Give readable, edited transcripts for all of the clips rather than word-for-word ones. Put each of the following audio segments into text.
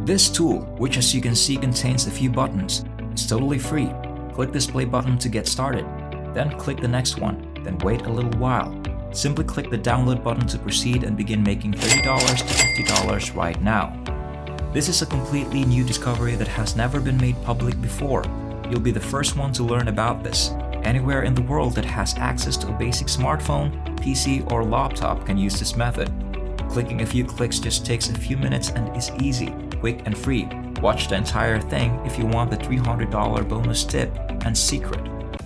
This tool, which as you can see contains a few buttons, is totally free. Click this play button to get started, then click the next one, then wait a little while. Simply click the download button to proceed and begin making $30 to $50 right now. This is a completely new discovery that has never been made public before. You'll be the first one to learn about this. Anywhere in the world that has access to a basic smartphone, PC, or laptop can use this method. Clicking a few clicks just takes a few minutes and is easy, quick, and free. Watch the entire thing if you want the $300 bonus tip and secret.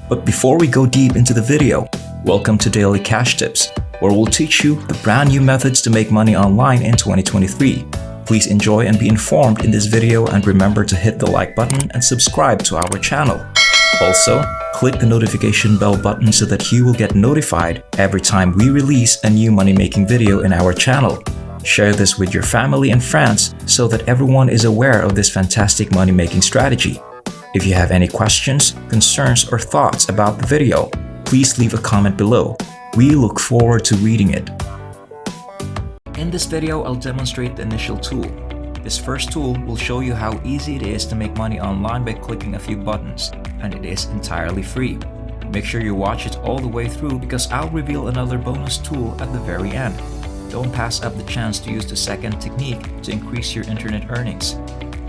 But before we go deep into the video, welcome to Daily Cash Tips, where we'll teach you the brand new methods to make money online in 2023. Please enjoy and be informed in this video, and remember to hit the like button and subscribe to our channel. Also, click the notification bell button so that you will get notified every time we release a new money-making video in our channel. Share this with your family and friends so that everyone is aware of this fantastic money-making strategy. If you have any questions, concerns, or thoughts about the video, please leave a comment below. We look forward to reading it. In this video, I'll demonstrate the initial tool. This first tool will show you how easy it is to make money online by clicking a few buttons, and it is entirely free. Make sure you watch it all the way through because I'll reveal another bonus tool at the very end. Don't pass up the chance to use the second technique to increase your internet earnings.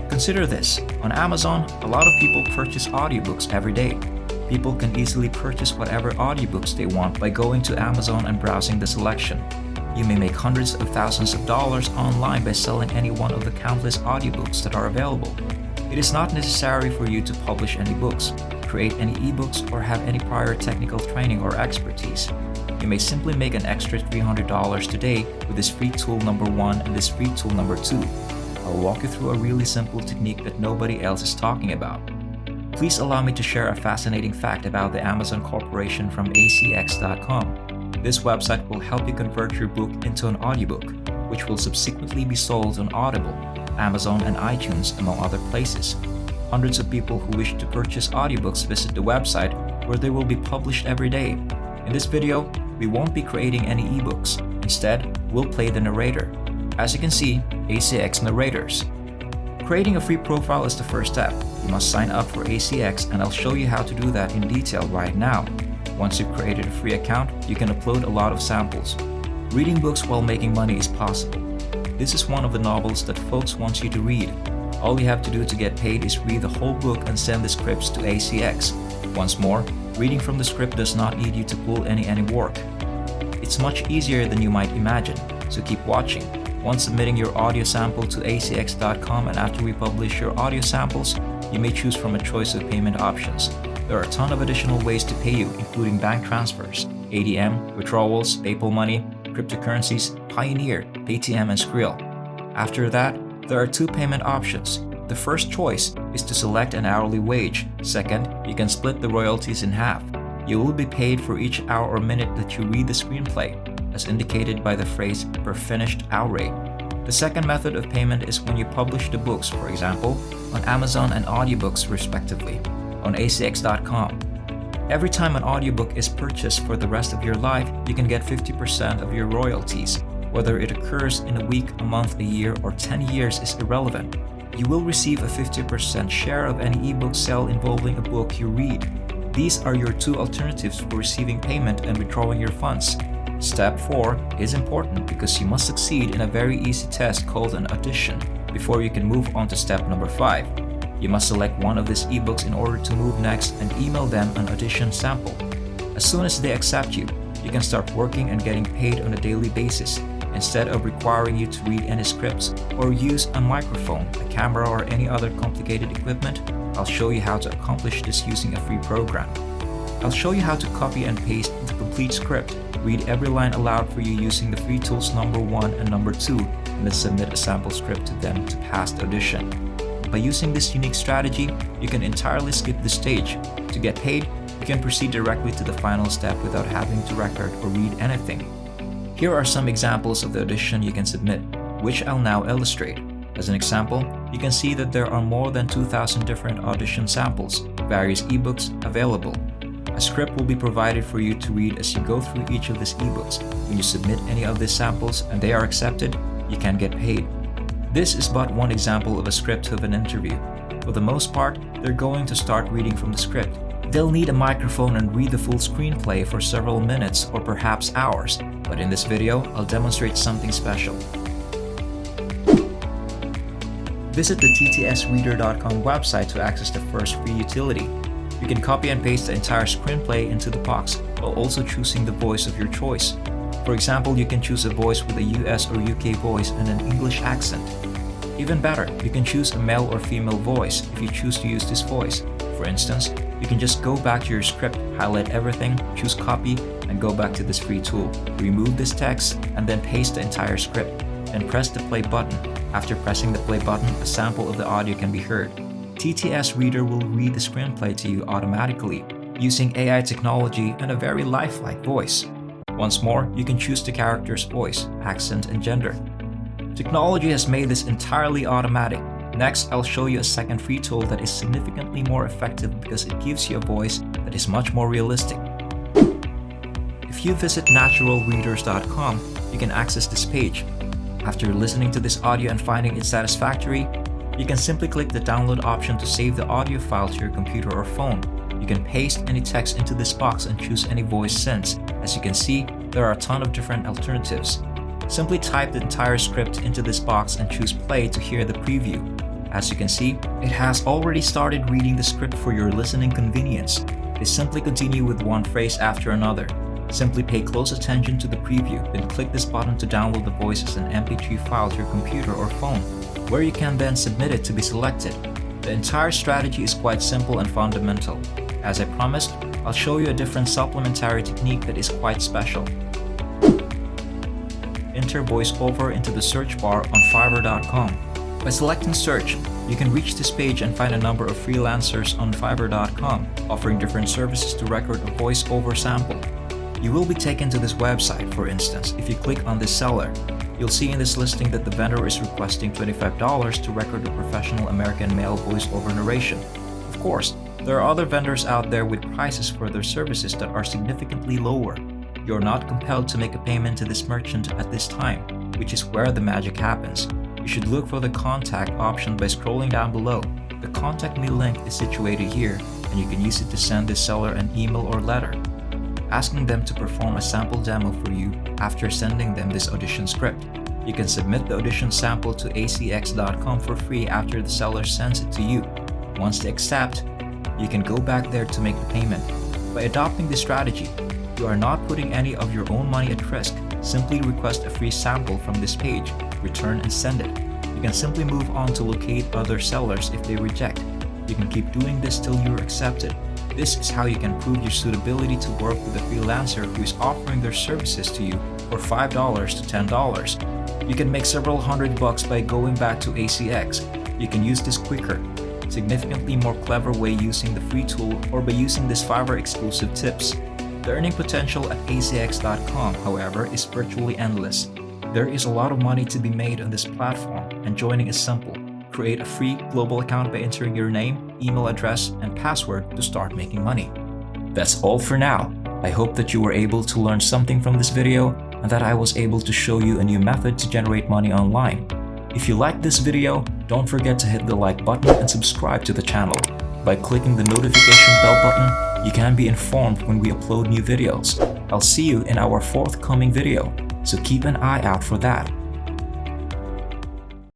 Consider this. On Amazon, a lot of people purchase audiobooks every day. People can easily purchase whatever audiobooks they want by going to Amazon and browsing the selection. You may make hundreds of thousands of dollars online by selling any one of the countless audiobooks that are available. It is not necessary for you to publish any books, create any ebooks, or have any prior technical training or expertise. You may simply make an extra $300 today with this free tool number 1 and this free tool number 2. I'll walk you through a really simple technique that nobody else is talking about. Please allow me to share a fascinating fact about the Amazon Corporation from acx.com. This website will help you convert your book into an audiobook, which will subsequently be sold on Audible, Amazon, and iTunes, among other places. Hundreds of people who wish to purchase audiobooks visit the website, where they will be published every day. In this video, we won't be creating any ebooks. Instead, we'll play the narrator. As you can see, ACX narrators. Creating a free profile is the first step. You must sign up for ACX, and I'll show you how to do that in detail right now. Once you've created a free account, you can upload a lot of samples. Reading books while making money is possible. This is one of the novels that folks want you to read. All you have to do to get paid is read the whole book and send the scripts to ACX. Once more, reading from the script does not need you to pull any work. It's much easier than you might imagine, so keep watching. Once submitting your audio sample to acx.com and after we publish your audio samples, you may choose from a choice of payment options. There are a ton of additional ways to pay you, including bank transfers, ATM, withdrawals, PayPal money, cryptocurrencies, Pioneer, Paytm, and Skrill. After that, there are 2 payment options. The first choice is to select an hourly wage. Second, you can split the royalties in half. You will be paid for each hour or minute that you read the screenplay, as indicated by the phrase per finished hour rate. The second method of payment is when you publish the books, for example, on Amazon and audiobooks respectively, on acx.com. Every time an audiobook is purchased for the rest of your life, you can get 50% of your royalties. Whether it occurs in a week, a month, a year, or 10 years is irrelevant. You will receive a 50% share of any ebook sale involving a book you read. These are your 2 alternatives for receiving payment and withdrawing your funds. Step 4 is important because you must succeed in a very easy test called an audition before you can move on to step number 5. You must select one of these ebooks in order to move next and email them an audition sample. As soon as they accept you, you can start working and getting paid on a daily basis, instead of requiring you to read any scripts or use a microphone, a camera, or any other complicated equipment. I'll show you how to accomplish this using a free program. I'll show you how to copy and paste the complete script, read every line aloud for you using the free tools number 1 and number 2, and then submit a sample script to them to pass the audition. By using this unique strategy, you can entirely skip the stage. To get paid, you can proceed directly to the final step without having to record or read anything. Here are some examples of the audition you can submit, which I'll now illustrate. As an example, you can see that there are more than 2,000 different audition samples, various ebooks available. A script will be provided for you to read as you go through each of these ebooks. When you submit any of these samples and they are accepted, you can get paid. This is but one example of a script of an interview. For the most part, they're going to start reading from the script. They'll need a microphone and read the full screenplay for several minutes or perhaps hours, but in this video, I'll demonstrate something special. Visit the ttsreader.com website to access the first free utility. You can copy and paste the entire screenplay into the box while also choosing the voice of your choice. For example, you can choose a voice with a US or UK voice and an English accent. Even better, you can choose a male or female voice if you choose to use this voice. For instance, you can just go back to your script, highlight everything, choose copy, and go back to this free tool. Remove this text and then paste the entire script. Then press the play button. After pressing the play button, a sample of the audio can be heard. TTS Reader will read the screenplay to you automatically, using AI technology and a very lifelike voice. Once more, you can choose the character's voice, accent, and gender. Technology has made this entirely automatic. Next, I'll show you a second free tool that is significantly more effective because it gives you a voice that is much more realistic. If you visit naturalreaders.com, you can access this page. After listening to this audio and finding it satisfactory, you can simply click the download option to save the audio file to your computer or phone. You can paste any text into this box and choose any voice since, as you can see, there are a ton of different alternatives. Simply type the entire script into this box and choose play to hear the preview. As you can see, it has already started reading the script for your listening convenience. They simply continue with one phrase after another. Simply pay close attention to the preview, then click this button to download the voice as an MP3 file to your computer or phone, where you can then submit it to be selected. The entire strategy is quite simple and fundamental. As I promised, I'll show you a different supplementary technique that is quite special. Enter voiceover into the search bar on Fiverr.com. By selecting search, you can reach this page and find a number of freelancers on Fiverr.com offering different services to record a voiceover sample. You will be taken to this website. For instance, if you click on this seller, you'll see in this listing that the vendor is requesting $25 to record a professional American male voiceover narration. Of course, there are other vendors out there with prices for their services that are significantly lower. You're not compelled to make a payment to this merchant at this time, which is where the magic happens. You should look for the contact option by scrolling down below. The contact me link is situated here, and you can use it to send this seller an email or letter, asking them to perform a sample demo for you after sending them this audition script. You can submit the audition sample to acx.com for free after the seller sends it to you. Once they accept, you can go back there to make the payment. By adopting this strategy, you are not putting any of your own money at risk. Simply request a free sample from this page, return and send it. You can simply move on to locate other sellers if they reject. You can keep doing this till you're accepted. This is how you can prove your suitability to work with a freelancer who is offering their services to you for $5 to $10. You can make several $100 by going back to ACX. You can use this quicker, significantly more clever way using the free tool or by using this Fiverr exclusive tips. The earning potential at acx.com, however, is virtually endless. There is a lot of money to be made on this platform, and joining is simple. Create a free global account by entering your name, email address, and password to start making money. That's all for now. I hope that you were able to learn something from this video and that I was able to show you a new method to generate money online. If you liked this video, don't forget to hit the like button and subscribe to the channel. By clicking the notification bell button, you can be informed when we upload new videos. I'll see you in our forthcoming video, so keep an eye out for that.